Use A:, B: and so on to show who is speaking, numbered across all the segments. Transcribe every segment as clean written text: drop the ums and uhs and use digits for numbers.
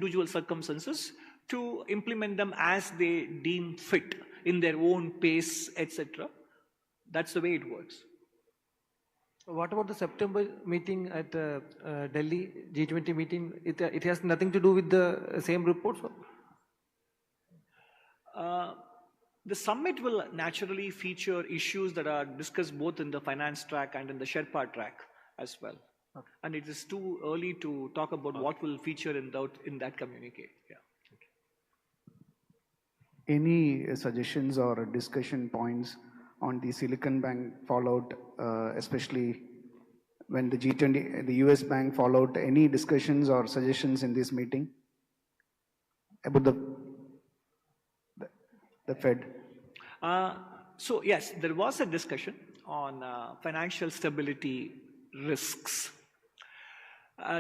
A: individual circumstances to implement them as they deem fit in their own pace, etc. That's the way it works.
B: What about the September meeting at Delhi G20 meeting? It has nothing to do with the same reports?
A: The summit will naturally feature issues that are discussed both in the finance track and in the Sherpa track as well. Okay. And it is too early to talk about what will feature in that communique. Yeah.
C: Okay. Any suggestions or discussion points on the Silicon Bank fallout, especially when the G20, the US Bank followed? Any discussions or suggestions in this meeting about the Fed?
A: So yes, there was a discussion on financial stability risks.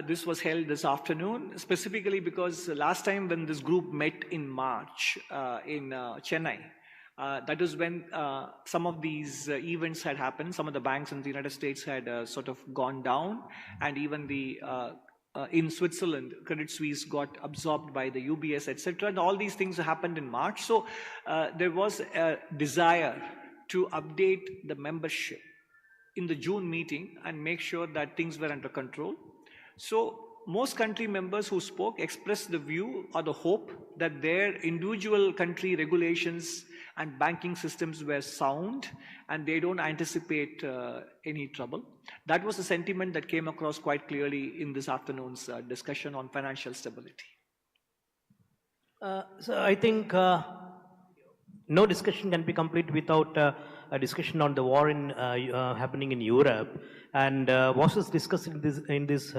A: This was held this afternoon, specifically because last time when this group met in March in Chennai, that is when some of these events had happened. Some of the banks in the United States had sort of gone down, and even in Switzerland, Credit Suisse got absorbed by the UBS, etc. And all these things happened in March. So there was a desire to update the membership in the June meeting and make sure that things were under control. So most country members who spoke expressed the view or the hope that their individual country regulations and banking systems were sound and they don't anticipate any trouble. That was the sentiment that came across quite clearly in this afternoon's discussion on financial stability.
D: So I think no discussion can be complete without a discussion on the war happening in Europe, and was discussed in these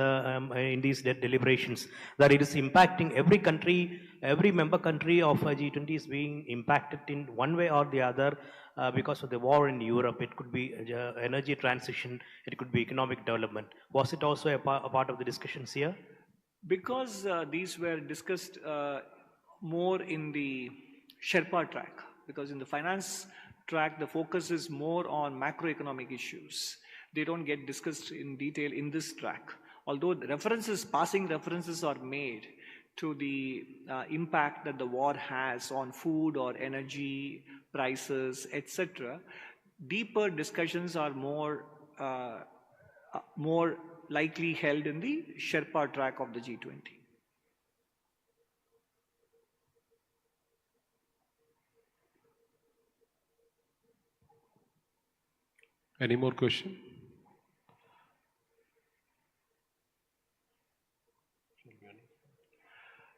D: deliberations that it is impacting every country, every member country of G20 is being impacted in one way or the other because of the war in Europe. It could be energy transition, it could be economic development. Was it also a part of the discussions here?
A: Because these were discussed more in the Sherpa track, because in the finance track, the focus is more on macroeconomic issues. They don't get discussed in detail in this track. Although the passing references are made to the impact that the war has on food or energy prices, etc., deeper discussions are more likely held in the Sherpa track of the G20.
E: Any more question?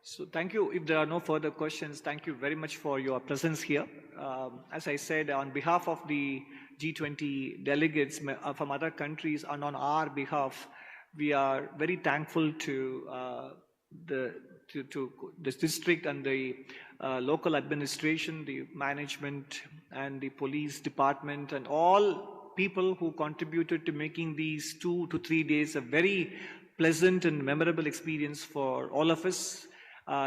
A: So thank you. If there are no further questions, thank you very much for your presence here. As I said, on behalf of the G20 delegates from other countries and on our behalf, we are very thankful to this district and the local administration, the management and the police department and all people who contributed to making these 2 to 3 days a very pleasant and memorable experience for all of us,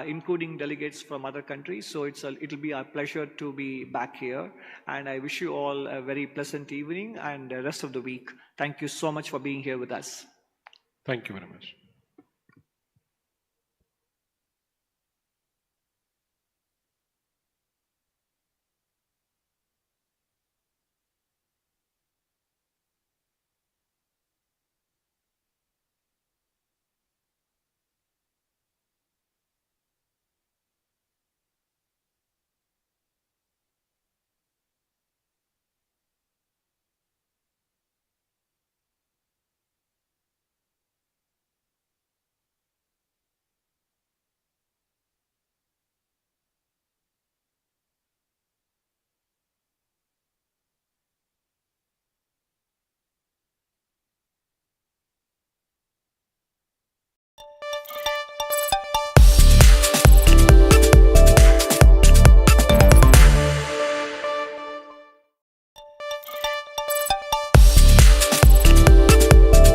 A: including delegates from other countries. So it'll be our pleasure to be back here, and I wish you all a very pleasant evening and the rest of the week. Thank you so much for being here with us.
E: Thank you very much.